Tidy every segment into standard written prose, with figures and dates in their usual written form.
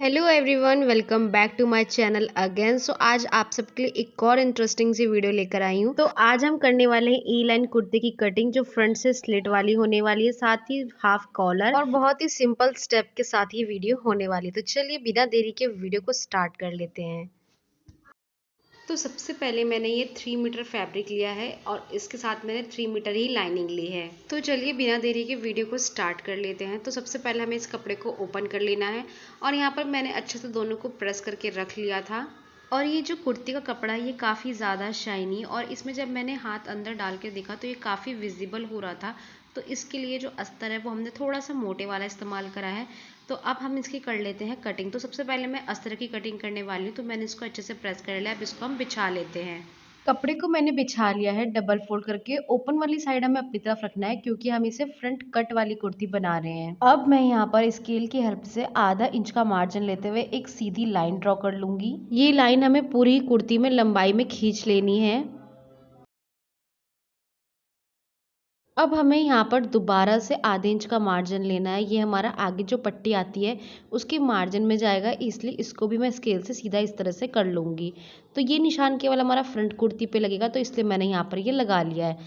Hello everyone, welcome back to my channel again. आज आप सबके लिए एक और इंटरेस्टिंग सी वीडियो लेकर आई हूँ। तो आज हम करने वाले हैं ई लाइन कुर्ते की कटिंग, जो फ्रंट से स्लिट वाली होने वाली है, साथ ही हाफ कॉलर और बहुत ही सिंपल स्टेप के साथ ये वीडियो होने वाली है। तो चलिए बिना देरी के वीडियो को स्टार्ट कर लेते हैं। तो सबसे पहले मैंने ये 3 मीटर फैब्रिक लिया है और इसके साथ मैंने 3 मीटर ही लाइनिंग ली है। तो चलिए बिना देरी के वीडियो को स्टार्ट कर लेते हैं। तो सबसे पहले हमें इस कपड़े को ओपन कर लेना है और यहाँ पर मैंने अच्छे से दोनों को प्रेस करके रख लिया था। और ये जो कुर्ती का कपड़ा है ये काफ़ी ज़्यादा शाइनी, और इसमें जब मैंने हाथ अंदर डाल के देखा तो ये काफ़ी विजिबल हो रहा था। तो इसके लिए जो अस्तर है वो हमने थोड़ा सा मोटे वाला इस्तेमाल करा है। तो अब हम इसकी कर लेते हैं कटिंग। तो सबसे पहले मैं अस्तर की कटिंग करने वाली हूँ, तो मैंने इसको अच्छे से प्रेस कर लिया। अब इसको हम बिछा लेते हैं। कपड़े को मैंने बिछा लिया है डबल फोल्ड करके। ओपन वाली साइड हमें अपनी तरफ रखना है क्योंकि हम इसे फ्रंट कट वाली कुर्ती बना रहे हैं। अब मैं यहाँ पर स्केल की हेल्प से आधा इंच का मार्जिन लेते हुए एक सीधी लाइन ड्रॉ कर लूंगी। ये लाइन हमें पूरी कुर्ती में लंबाई में खींच लेनी है। अब हमें यहाँ पर दोबारा से आधे इंच का मार्जिन लेना है। ये हमारा आगे जो पट्टी आती है उसके मार्जिन में जाएगा, इसलिए इसको भी मैं स्केल से सीधा इस तरह से कर लूँगी। तो ये निशान केवल हमारा फ्रंट कुर्ती पे लगेगा, तो इसलिए मैंने यहाँ पर ये लगा लिया है।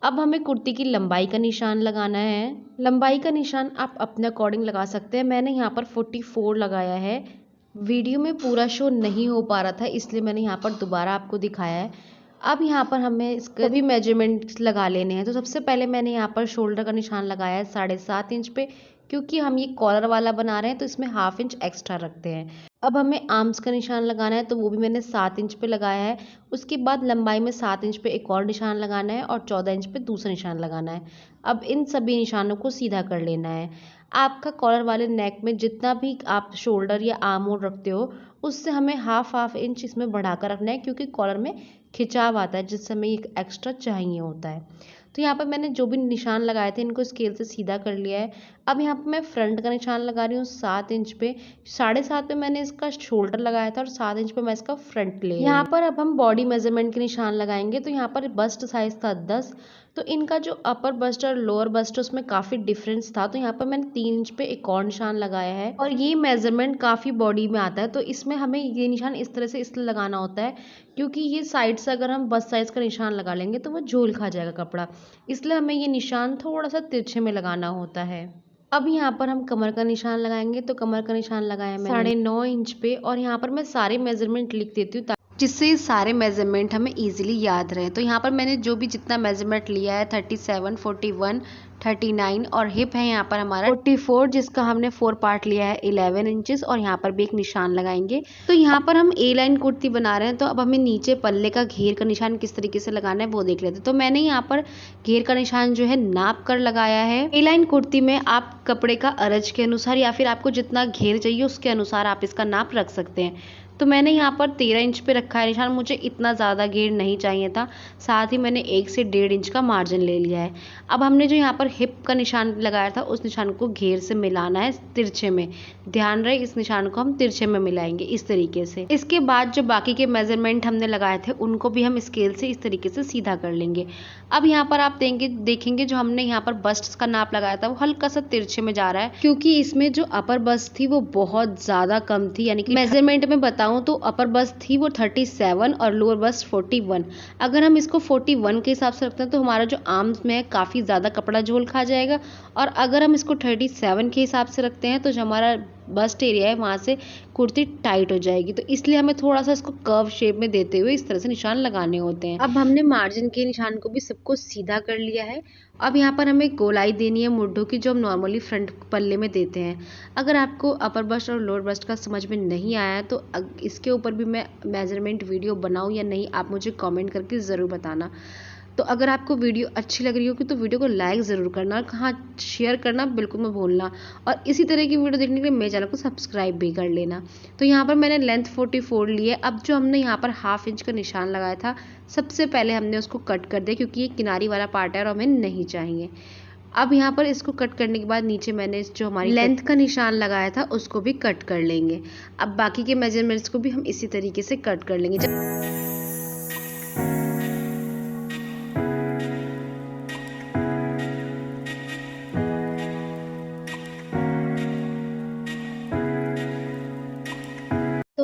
अब हमें कुर्ती की लंबाई का निशान लगाना है। लंबाई का निशान आप अपने अकॉर्डिंग लगा सकते हैं। मैंने यहाँ पर 44 लगाया है। वीडियो में पूरा शो नहीं हो पा रहा था, इसलिए मैंने यहाँ पर दोबारा आपको दिखाया है। अब यहाँ पर हमें इसका भी मेजरमेंट्स लगा लेने हैं। तो सबसे पहले मैंने यहाँ पर शोल्डर का निशान लगाया है 7.5 इंच पे, क्योंकि हम ये कॉलर वाला बना रहे हैं तो इसमें हाफ इंच एक्स्ट्रा रखते हैं। अब हमें आर्म्स का निशान लगाना है, तो वो भी मैंने 7 इंच पे लगाया है। उसके बाद लंबाई में 7 इंच पे एक और निशान लगाना है और 14 इंच पे दूसरा निशान लगाना है। अब इन सभी निशानों को सीधा कर लेना है। आपका कॉलर वाले नेक में जितना भी आप शोल्डर या आर्म होल रखते हो, उससे हमें हाफ इंच इसमें बढ़ाकर रखना है, क्योंकि कॉलर में खिंचाव आता है जिससे हमें एक एक्स्ट्रा चाहिए होता है। तो यहाँ पर मैंने जो भी निशान लगाए थे इनको स्केल से सीधा कर लिया है। अब यहाँ पर मैं फ्रंट का निशान लगा रही हूँ 7 इंच पे। 7.5 पे मैंने इसका शोल्डर लगाया था और 7 इंच पे मैं इसका फ्रंट ले यहाँ पर अब हम बॉडी मेजरमेंट के निशान लगाएंगे। तो यहाँ पर बस्ट साइज था 10, तो इनका जो अपर बस्ट और लोअर बस्ट उसमें काफ़ी डिफरेंस था। तो यहाँ पर मैंने 3 इंच पे एक और निशान लगाया है, और ये मेजरमेंट काफ़ी बॉडी में आता है। तो इसमें हमें ये निशान इस तरह से इसलिए लगाना होता है क्योंकि ये साइड से अगर हम बस्ट साइज का निशान लगा लेंगे तो वो झोल खा जाएगा कपड़ा, इसलिए हमें ये निशान थोड़ा सा तिरछे में लगाना होता है। अब यहाँ पर हम कमर का निशान लगाएंगे। तो कमर का निशान लगाया मैंने 9.5 इंच पे, और यहाँ पर मैं सारे मेजरमेंट लिख देती हूँ जिससे ये सारे मेजरमेंट हमें इजीली याद रहे। तो यहाँ पर मैंने जो भी जितना मेजरमेंट लिया है 37, 41, 39, और हिप है यहाँ पर हमारा 44, जिसका हमने 4 पार्ट लिया है 11 इंचेस, और यहाँ पर भी एक निशान लगाएंगे। तो यहाँ पर हम ए लाइन कुर्ती बना रहे हैं, तो अब हमें नीचे पल्ले का घेर का निशान किस तरीके से लगाना है वो देख लेते हैं। तो मैंने यहाँ पर घेर का निशान जो है नाप कर लगाया है। ए लाइन कुर्ती में आप कपड़े का अरज के अनुसार या फिर आपको जितना घेर चाहिए उसके अनुसार आप इसका नाप रख सकते हैं। तो मैंने यहाँ पर 13 इंच पे रखा है निशान। मुझे इतना ज़्यादा घेर नहीं चाहिए था, साथ ही मैंने 1 से 1.5 इंच का मार्जिन ले लिया है। अब हमने जो यहाँ पर हिप का निशान लगाया था उस निशान को घेर से मिलाना है तिरछे में। ध्यान रहे इस निशान को हम तिरछे में मिलाएंगे इस तरीके से। इसके बाद जो बाकी के मेजरमेंट हमने लगाए थे उनको भी हम स्केल से इस तरीके से सीधा कर लेंगे। अब यहाँ पर आप देखेंगे जो हमने यहाँ पर बस्ट का नाप लगाया था वो हल्का सा तिरछे में जा रहा है, क्योंकि इसमें जो अपर बस्ट थी वो बहुत ज़्यादा कम थी। यानी कि मेजरमेंट में बताऊँ तो अपर बस्ट थी वो 37 और लोअर बस्ट 41। अगर हम इसको 41 के हिसाब से रखते हैं तो हमारा जो आर्म्स में है काफ़ी ज़्यादा कपड़ा झोल खा जाएगा, और अगर हम इसको 37 के हिसाब से रखते हैं तो जो हमारा बस्ट एरिया है वहाँ से कुर्ती टाइट हो जाएगी। तो इसलिए हमें थोड़ा सा इसको कर्व शेप में देते हुए इस तरह से निशान लगाने होते हैं। अब हमने मार्जिन के निशान को भी सबको सीधा कर लिया है। अब यहाँ पर हमें गोलाई देनी है मुड्ढों की, जो हम नॉर्मली फ्रंट पल्ले में देते हैं। अगर आपको अपर बस्ट और लोअर बस्ट का समझ में नहीं आया तो इसके ऊपर भी मैं मेजरमेंट वीडियो बनाऊँ या नहीं, आप मुझे कॉमेंट करके ज़रूर बताना। तो अगर आपको वीडियो अच्छी लग रही होगी तो वीडियो को लाइक ज़रूर करना, और हाँ शेयर करना बिल्कुल मत भूलना, और इसी तरह की वीडियो देखने के लिए मेरे चैनल को सब्सक्राइब भी कर लेना। तो यहाँ पर मैंने लेंथ 44 ली है। अब जो हमने यहाँ पर हाफ इंच का निशान लगाया था सबसे पहले हमने उसको कट कर दिया, क्योंकि ये किनारी वाला पार्ट है और हमें नहीं चाहिए। अब यहाँ पर इसको कट करने के बाद नीचे मैंने जो हमारी लेंथ का निशान लगाया था उसको भी कट कर लेंगे। अब बाकी के मेजरमेंट्स को भी हम इसी तरीके से कट कर लेंगे।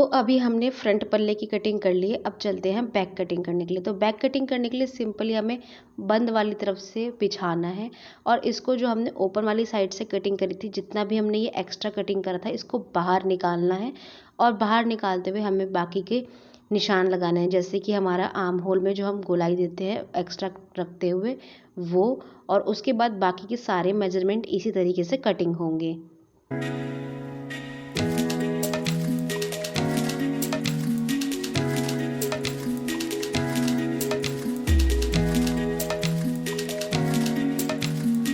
अभी हमने फ्रंट पल्ले की कटिंग कर ली है। अब चलते हैं बैक कटिंग करने के लिए। तो बैक कटिंग करने के लिए सिंपली हमें बंद वाली तरफ से बिछाना है और इसको जो हमने ओपन वाली साइड से कटिंग करी थी, जितना भी हमने ये एक्स्ट्रा कटिंग करा था, इसको बाहर निकालना है और बाहर निकालते हुए हमें बाकी के निशान लगाने हैं, जैसे कि हमारा आर्म होल में जो हम गोलाई देते हैं एक्स्ट्रा रखते हुए वो, और उसके बाद बाकी के सारे मेजरमेंट इसी तरीके से कटिंग होंगे।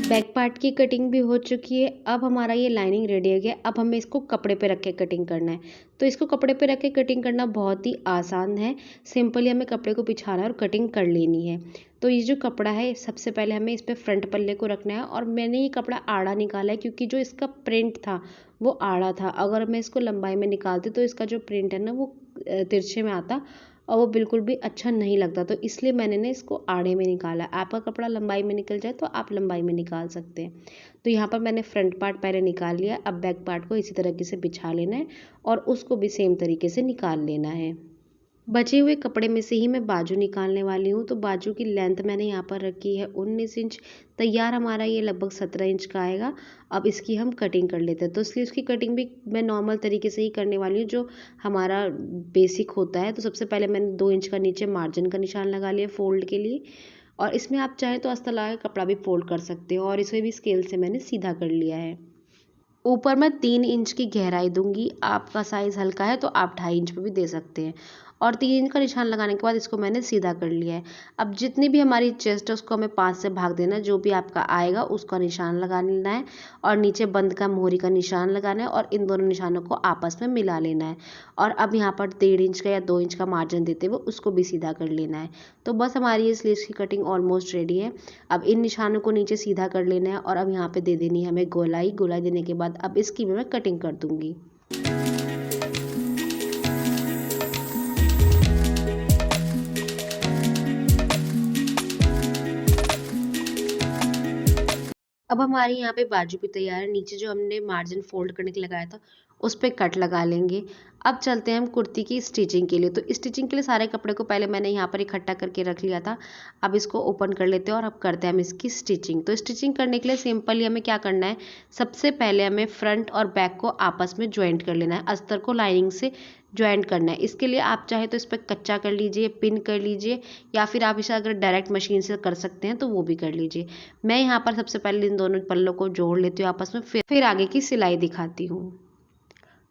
बैक पार्ट की कटिंग भी हो चुकी है। अब हमारा ये लाइनिंग रेडी हो गया। अब हमें इसको कपड़े पे रख के कटिंग करना है। तो इसको कपड़े पे रख के कटिंग करना बहुत ही आसान है। सिंपली हमें कपड़े को बिछाना है और कटिंग कर लेनी है। तो ये जो कपड़ा है, सबसे पहले हमें इस पे फ्रंट पल्ले को रखना है और मैंने ये कपड़ा आड़ा निकाला है क्योंकि जो इसका प्रिंट था वो आड़ा था। अगर मैं इसको लंबाई में निकालती तो इसका जो प्रिंट है ना वो तिरछे में आता और वो बिल्कुल भी अच्छा नहीं लगता। तो इसलिए मैंने ना इसको आड़े में निकाला। आपका कपड़ा लंबाई में निकल जाए तो आप लंबाई में निकाल सकते हैं। तो यहाँ पर मैंने फ्रंट पार्ट पहले निकाल लिया। अब बैक पार्ट को इसी तरीके से बिछा लेना है और उसको भी सेम तरीके से निकाल लेना है। बचे हुए कपड़े में से ही मैं बाजू निकालने वाली हूँ। तो बाजू की लेंथ मैंने यहाँ पर रखी है 19 इंच। तैयार हमारा ये लगभग 17 इंच का आएगा। अब इसकी हम कटिंग कर लेते हैं। तो इसलिए उसकी कटिंग भी मैं नॉर्मल तरीके से ही करने वाली हूँ, जो हमारा बेसिक होता है। तो सबसे पहले मैंने 2 इंच का नीचे मार्जिन का निशान लगा लिया फोल्ड के लिए, और इसमें आप चाहें तो अस्तर लगा के कपड़ा भी फोल्ड कर सकते हो, और इसे भी स्केल से मैंने सीधा कर लिया है। ऊपर मैं 3 इंच की गहराई दूंगी। आपका साइज़ हल्का है तो आप 2.5 इंच पे भी दे सकते हैं। और 3 इंच का निशान लगाने के बाद इसको मैंने सीधा कर लिया है। अब जितनी भी हमारी चेस्ट है उसको हमें 5 से भाग देना है। जो भी आपका आएगा उसका निशान लगा लेना है और नीचे बंद का मोहरी का निशान लगाना है और इन दोनों निशानों को आपस में मिला लेना है। और अब यहाँ पर 1.5 इंच का या 2 इंच का मार्जिन देते हुए उसको भी सीधा कर लेना है। तो बस हमारी ये स्लीव्स की कटिंग ऑलमोस्ट रेडी है। अब इन निशानों को नीचे सीधा कर लेना है और अब यहाँ पे दे देनी है हमें गोलाई। गोलाई देने के बाद अब इसकी भी मैं कटिंग कर दूंगी। अब हमारी यहाँ पे बाजू भी तैयार है। नीचे जो हमने मार्जिन फोल्ड करने के लिए लगाया था उस पे कट लगा लेंगे। अब चलते हैं हम कुर्ती की स्टिचिंग के लिए। तो स्टिचिंग के लिए सारे कपड़े को पहले मैंने यहाँ पर इकट्ठा करके रख लिया था। अब इसको ओपन कर लेते हैं और अब करते हैं हम इसकी स्टिचिंग। तो स्टिचिंग करने के लिए सिंपली हमें क्या करना है, सबसे पहले हमें फ्रंट और बैक को आपस में ज्वाइंट कर लेना है। अस्तर को लाइनिंग से ज्वाइंट करना है। इसके लिए आप चाहे तो इस पर कच्चा कर लीजिए, पिन कर लीजिए, या फिर आप इसे अगर डायरेक्ट मशीन से कर सकते हैं तो वो भी कर लीजिए। मैं यहाँ पर सबसे पहले इन दोनों पल्लों को जोड़ लेती हूँ आपस में, फिर आगे की सिलाई दिखाती हूँ।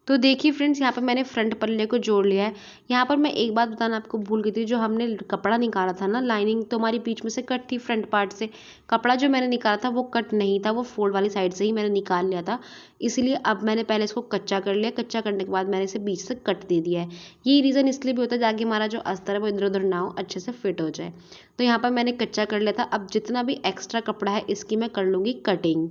तो देखिए फ्रेंड्स, यहाँ पर मैंने फ्रंट पल्ले को जोड़ लिया है। यहाँ पर मैं एक बात बताना आपको भूल गई थी, जो हमने कपड़ा निकाला था ना, लाइनिंग तो हमारी बीच में से कट थी फ्रंट पार्ट से। कपड़ा जो मैंने निकाला था वो कट नहीं था, वो फोल्ड वाली साइड से ही मैंने निकाल लिया था। इसलिए अब मैंने पहले इसको कच्चा कर लिया। कच्चा करने के बाद मैंने इसे बीच से कट दे दिया है। ये रीज़न इसलिए भी होता है ताकि हमारा जो अस्तर है वो इधर उधर ना हो, अच्छे से फिट हो जाए। तो यहाँ पर मैंने कच्चा कर लिया था। अब जितना भी एक्स्ट्रा कपड़ा है इसकी मैं कर लूँगी कटिंग।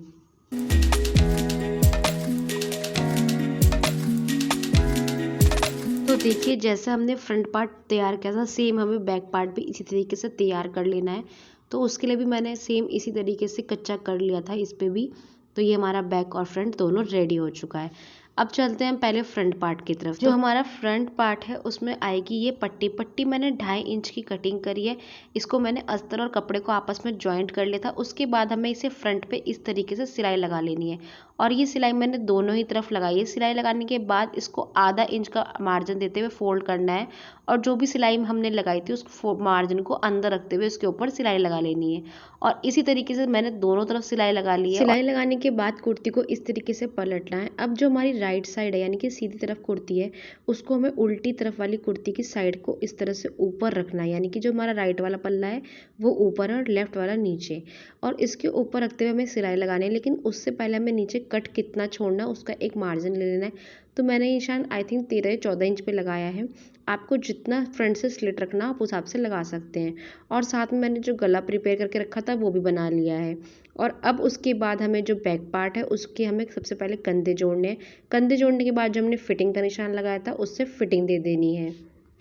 तो देखिए, जैसे हमने फ्रंट पार्ट तैयार किया था, सेम हमें बैक पार्ट भी इसी तरीके से तैयार कर लेना है। तो उसके लिए भी मैंने सेम इसी तरीके से कच्चा कर लिया था इस पे भी। तो ये हमारा बैक और फ्रंट दोनों रेडी हो चुका है। अब चलते हैं पहले फ्रंट पार्ट की तरफ। जो हमारा फ्रंट पार्ट है उसमें आएगी ये पट्टी। पट्टी मैंने 2.5 इंच की कटिंग करी है। इसको मैंने अस्तर और कपड़े को आपस में ज्वाइंट कर लिया था। उसके बाद हमें इसे फ्रंट पे इस तरीके से सिलाई लगा लेनी है और ये सिलाई मैंने दोनों ही तरफ लगाई है। सिलाई लगाने के बाद इसको आधा इंच का मार्जिन देते हुए फोल्ड करना है और जो भी सिलाई हमने लगाई थी उस मार्जिन को अंदर रखते हुए उसके ऊपर सिलाई लगा लेनी है। और इसी तरीके से मैंने दोनों तरफ सिलाई लगा ली है। सिलाई लगाने के बाद कुर्ती को इस तरीके से पलटना है। अब जो हमारी राइट साइड है यानी कि सीधी तरफ कुर्ती है, उसको हमें उल्टी तरफ वाली कुर्ती की साइड को इस तरह से ऊपर रखना है। यानी कि जो हमारा राइट वाला पल्ला है वो ऊपर है और लेफ्ट वाला नीचे, और इसके ऊपर रखते हुए हमें सिलाई लगानी है। लेकिन उससे पहले हमें नीचे कट कितना छोड़ना है उसका एक मार्जिन ले लेना है। तो मैंने निशान आई थिंक 13 या 14 इंच पे लगाया है। आपको जितना फ्रंट से स्लिट रखना आप उस हिसाब से लगा सकते हैं। और साथ में मैंने जो गला प्रिपेयर करके रखा था वो भी बना लिया है। और अब उसके बाद हमें जो बैक पार्ट है उसके हमें सबसे पहले कंधे जोड़ने हैं। कंधे जोड़ने के बाद जो हमने फिटिंग का निशान लगाया था उससे फिटिंग दे देनी है।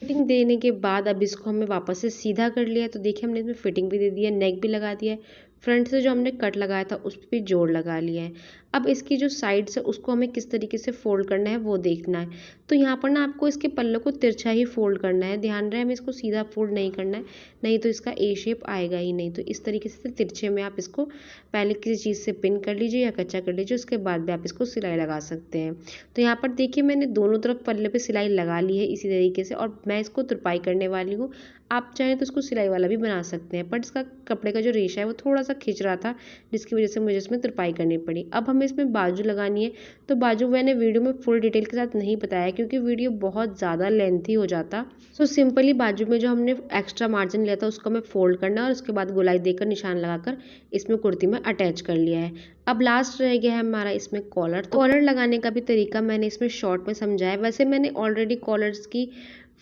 फिटिंग देने के बाद अब इसको हमें वापस से सीधा कर लिया है। तो देखिए, हमने इसमें फिटिंग भी दे दी है, नेक भी लगा दिया है, फ्रंट से जो हमने कट लगाया था उस पर भी जोड़ लगा लिया है। अब इसकी जो साइड्स है उसको हमें किस तरीके से फोल्ड करना है वो देखना है। तो यहाँ पर ना आपको इसके पल्ले को तिरछा ही फोल्ड करना है, ध्यान रहे हमें इसको सीधा फोल्ड नहीं करना है, नहीं तो इसका ए शेप आएगा ही नहीं। तो इस तरीके से तिरछे में आप इसको पहले किसी चीज़ से पिन कर लीजिए या कच्चा कर लीजिए, उसके बाद भी आप इसको सिलाई लगा सकते हैं। तो यहाँ पर देखिए मैंने दोनों तरफ पल्ले पे सिलाई लगा ली है इसी तरीके से, और मैं इसको तुरपाई करने वाली हूँ। आप चाहें तो इसको सिलाई वाला भी बना सकते हैं, बट इसका कपड़े का जो रेशा है वो थोड़ा सा खिंच रहा था, जिसकी वजह से मुझे इसमें तुरपाई करनी पड़ी। अब हमें इसमें बाजू लगानी है। तो बाजू मैंने वीडियो में फुल डिटेल के साथ नहीं बताया क्योंकि वीडियो बहुत ज़्यादा लेंथी हो जाता। सो सिंपली बाजू में जो हमने एक्स्ट्रा मार्जिन लिया था उसको हमें फोल्ड करना है और उसके बाद गोलाई देकर निशान लगाकर इसमें कुर्ती में अटैच कर लिया है। अब लास्ट रह गया है हमारा इसमें कॉलर। तो कॉलर लगाने का भी तरीका मैंने इसमें शॉर्ट में समझाया है। वैसे मैंने ऑलरेडी कॉलर्स की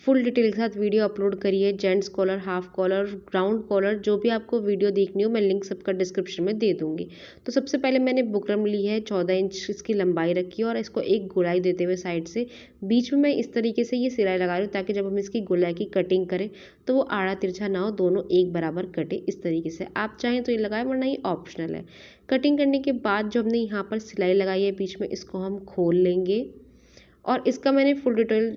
फुल डिटेल के साथ वीडियो अपलोड करी है, gents collar, half collar, round collar, जो भी आपको वीडियो देखनी हो मैं लिंक सबका डिस्क्रिप्शन में दे दूंगी। तो सबसे पहले मैंने बुकरम ली है, 14 इंच इसकी लंबाई रखी है और इसको एक गोलाई देते हुए साइड से बीच में मैं इस तरीके से ये सिलाई लगा रही हूँ ताकि जब हम इसकी गोलाई की कटिंग करें तो वो आड़ा तिरछा ना हो, दोनों एक बराबर कटे। इस तरीके से आप चाहें तो ये लगाएं, वरना ये ऑप्शनल है। कटिंग करने के बाद जो हमने यहाँ पर सिलाई लगाई है बीच में, इसको हम खोल लेंगे और इसका मैंने फुल डिटेल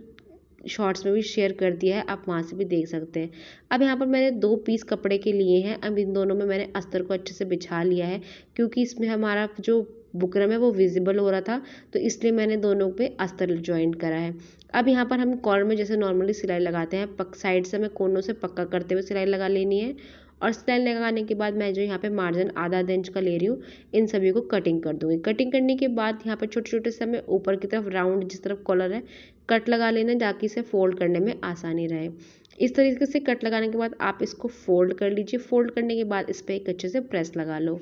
शॉर्ट्स में भी शेयर कर दिया है, आप वहाँ से भी देख सकते हैं। अब यहाँ पर मैंने 2 पीस कपड़े के लिए हैं। अब इन दोनों में मैंने अस्तर को अच्छे से बिछा लिया है क्योंकि इसमें हमारा जो बुकरम है वो विजिबल हो रहा था, तो इसलिए मैंने दोनों पे अस्तर ज्वाइंट करा है। अब यहाँ पर हम कॉलर में जैसे नॉर्मली सिलाई लगाते हैं, साइड से हमें कोनों से पक्का करते हुए सिलाई लगा लेनी है और सिलाई लगाने के बाद मैं जो यहाँ पे मार्जिन आधा इंच का ले रही हूँ, इन सभी को कटिंग कर दूँगी। कटिंग करने के बाद यहाँ पर छोटे छोटे से हमें ऊपर की तरफ राउंड जिस तरफ कॉलर है कट लगा लेना ताकि इसे फोल्ड करने में आसानी रहे। इस तरीके से कट लगाने के बाद आप इसको फोल्ड कर लीजिए। फोल्ड करने के बाद इस पर एक अच्छे से प्रेस लगा लो।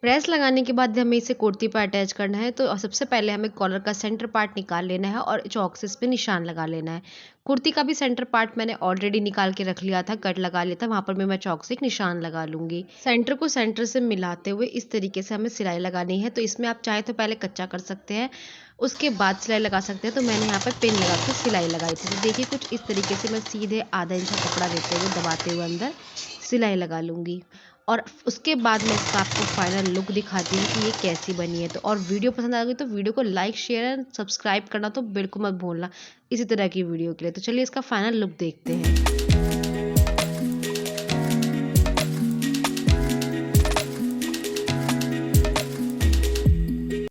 प्रेस लगाने के बाद हमें इसे कुर्ती पर अटैच करना है। तो सबसे पहले हमें कॉलर का सेंटर पार्ट निकाल लेना है और चौक से इस पे निशान लगा लेना है। कुर्ती का भी सेंटर पार्ट मैंने ऑलरेडी निकाल के रख लिया था, कट लगा लिया था, वहाँ पर भी मैं चौक से एक निशान लगा लूँगी। सेंटर को सेंटर से मिलाते हुए इस तरीके से हमें सिलाई लगानी है। तो इसमें आप चाहे तो पहले कच्चा कर सकते हैं, उसके बाद सिलाई लगा सकते हैं। तो मैंने यहाँ पर पिन लगा के सिलाई लगाई थी। तो देखिए कुछ इस तरीके से मैं सीधे आधा इंच का कपड़ा देते हुए दबाते हुए अंदर सिलाई लगा लूँगी और उसके बाद मैं इसका आपको फाइनल लुक दिखाती हूँ कि ये कैसी बनी है। तो और वीडियो पसंद आ गई तो वीडियो को लाइक, शेयर एंड सब्सक्राइब करना तो बिल्कुल मत भूलना इसी तरह की वीडियो के लिए। तो चलिए इसका फाइनल लुक देखते हैं।